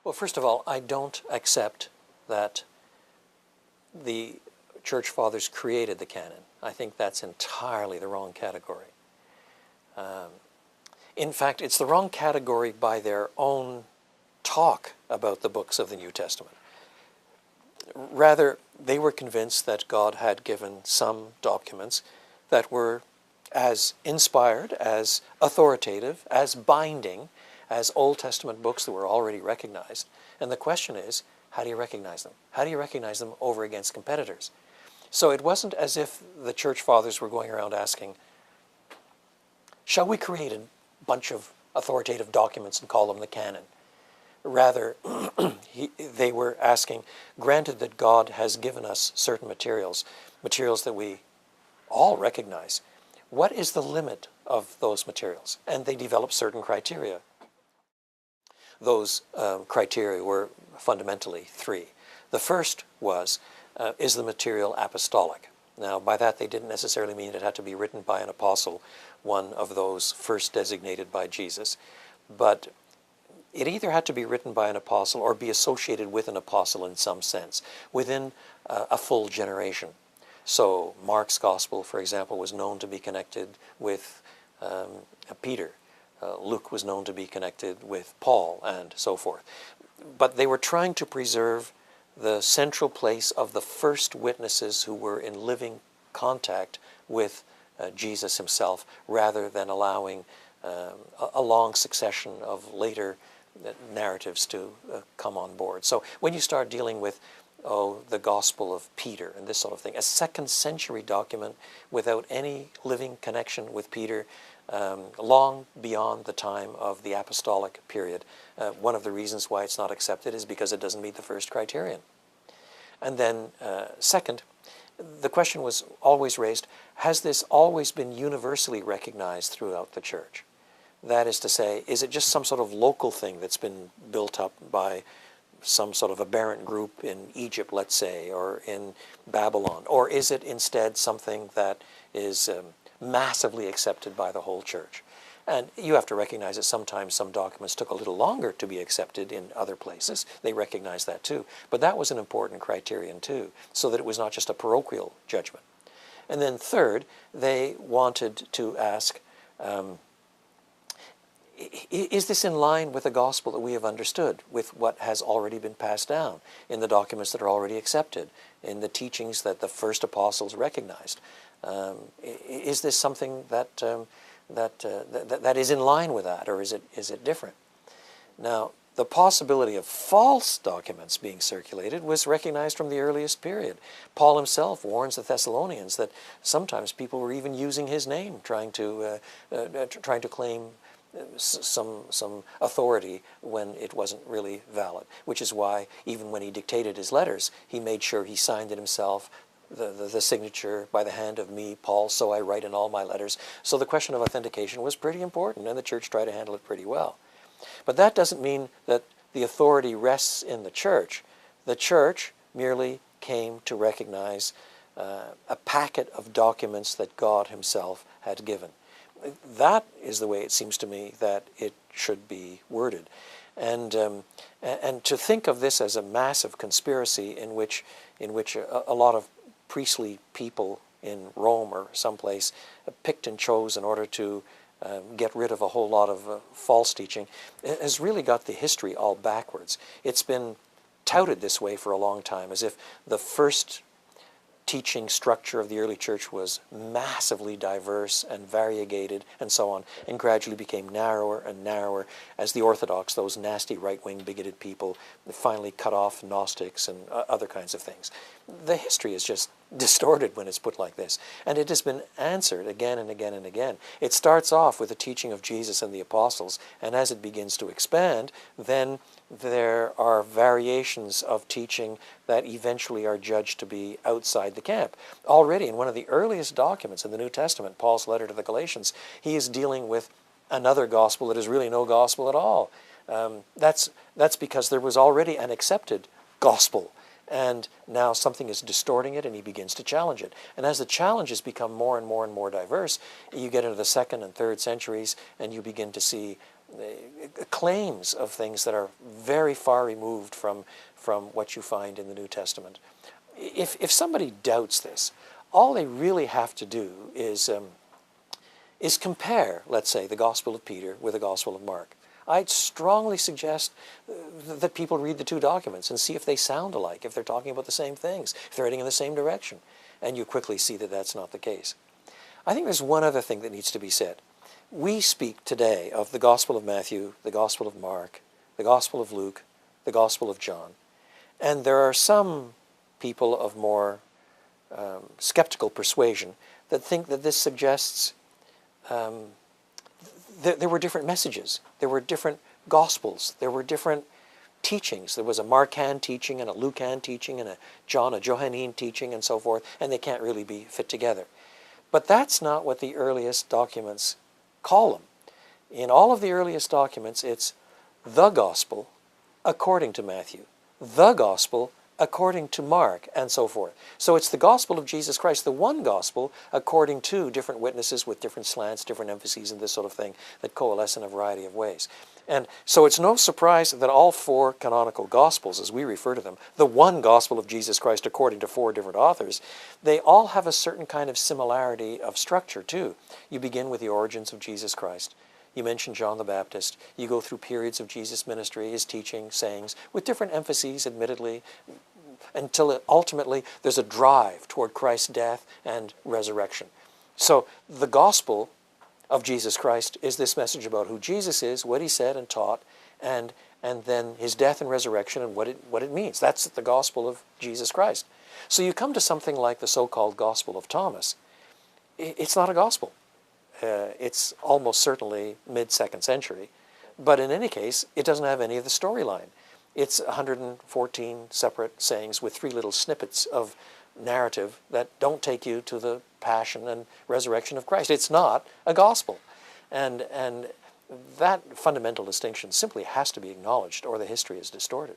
Well, first of all, I don't accept that the Church Fathers created the canon. I think that's entirely the wrong category. In fact, it's the wrong category by their own talk about the books of the New Testament. Rather, they were convinced that God had given some documents that were as inspired, as authoritative, as binding as Old Testament books that were already recognized. And the question is, how do you recognize them? How do you recognize them over against competitors? So it wasn't as if the Church Fathers were going around asking, shall we create a bunch of authoritative documents and call them the canon? Rather, they were asking, granted that God has given us certain materials that we all recognize, what is the limit of those materials? And they developed certain criteria. Those criteria were fundamentally three. The first was, is the material apostolic? Now, by that they didn't necessarily mean it had to be written by an apostle, one of those first designated by Jesus, but it either had to be written by an apostle or be associated with an apostle in some sense, within a full generation. So Mark's Gospel, for example, was known to be connected with Peter. Luke was known to be connected with Paul, and so forth. But they were trying to preserve the central place of the first witnesses who were in living contact with Jesus himself, rather than allowing a long succession of later narratives to come on board. So when you start dealing with the Gospel of Peter and this sort of thing, a second century document without any living connection with Peter, long beyond the time of the apostolic period. One of the reasons why it's not accepted is because it doesn't meet the first criterion. And then second, the question was always raised, has this always been universally recognized throughout the church? That is to say, is it just some sort of local thing that's been built up by some sort of aberrant group in Egypt, let's say, or in Babylon? Or is it instead something that is massively accepted by the whole church? And you have to recognize that sometimes some documents took a little longer to be accepted in other places. They recognize that too. But that was an important criterion too, so that it was not just a parochial judgment. And then third, they wanted to ask, is this in line with the gospel that we have understood, with what has already been passed down in the documents that are already accepted, in the teachings that the first apostles recognized? Is this something that that is in line with that, or is it different? Now, the possibility of false documents being circulated was recognized from the earliest period. Paul himself warns the Thessalonians that sometimes people were even using his name, trying to claim some authority when it wasn't really valid, which is why even when he dictated his letters, he made sure he signed it himself, the signature by the hand of me, Paul, so I write in all my letters. So the question of authentication was pretty important, and the church tried to handle it pretty well. But that doesn't mean that the authority rests in the church. The church merely came to recognize a packet of documents that God himself had given. That is the way it seems to me that it should be worded. And to think of this as a massive conspiracy in which a lot of priestly people in Rome or someplace picked and chose in order to get rid of a whole lot of false teaching has really got the history all backwards. It's been touted this way for a long time, as if the first teaching structure of the early church was massively diverse and variegated and so on, and gradually became narrower and narrower as the Orthodox, those nasty right-wing bigoted people, finally cut off Gnostics and other kinds of things. The history is just distorted when it's put like this, and it has been answered again and again and again. It starts off with the teaching of Jesus and the apostles, and as it begins to expand, then there are variations of teaching that eventually are judged to be outside the camp. Already in one of the earliest documents in the New Testament, Paul's letter to the Galatians, he is dealing with another gospel that is really no gospel at all. That's because there was already an accepted gospel, and now something is distorting it, and he begins to challenge it. And as the challenges become more and more and more diverse, you get into the second and third centuries, and you begin to see claims of things that are very far removed from what you find in the New Testament. If somebody doubts this, all they really have to do is compare, let's say, the Gospel of Peter with the Gospel of Mark. I'd strongly suggest that people read the two documents and see if they sound alike, if they're talking about the same things, if they're heading in the same direction. And you quickly see that that's not the case. I think there's one other thing that needs to be said. We speak today of the Gospel of Matthew, the Gospel of Mark, the Gospel of Luke, the Gospel of John. And there are some people of more skeptical persuasion that think that this suggests there were different messages. There were different Gospels. There were different teachings. There was a Markan teaching and a Lucan teaching and a Johannine teaching and so forth, and they can't really be fit together. But that's not what the earliest documents call them. In all of the earliest documents, it's the Gospel according to Matthew, the Gospel according to Mark, and so forth. So it's the Gospel of Jesus Christ, the one Gospel, according to different witnesses with different slants, different emphases, and this sort of thing that coalesce in a variety of ways. And so it's no surprise that all four canonical Gospels, as we refer to them, the one Gospel of Jesus Christ according to four different authors, they all have a certain kind of similarity of structure too. You begin with the origins of Jesus Christ. You mention John the Baptist. You go through periods of Jesus' ministry, his teaching, sayings, with different emphases, admittedly, until ultimately there's a drive toward Christ's death and resurrection. So the gospel of Jesus Christ is this message about who Jesus is, what he said and taught, and then his death and resurrection and what it means. That's the gospel of Jesus Christ. So you come to something like the so-called Gospel of Thomas. It's not a gospel. It's almost certainly mid-2nd century. But in any case, it doesn't have any of the storyline. It's 114 separate sayings with 3 little snippets of narrative that don't take you to the passion and resurrection of Christ. It's not a gospel. And that fundamental distinction simply has to be acknowledged, or the history is distorted.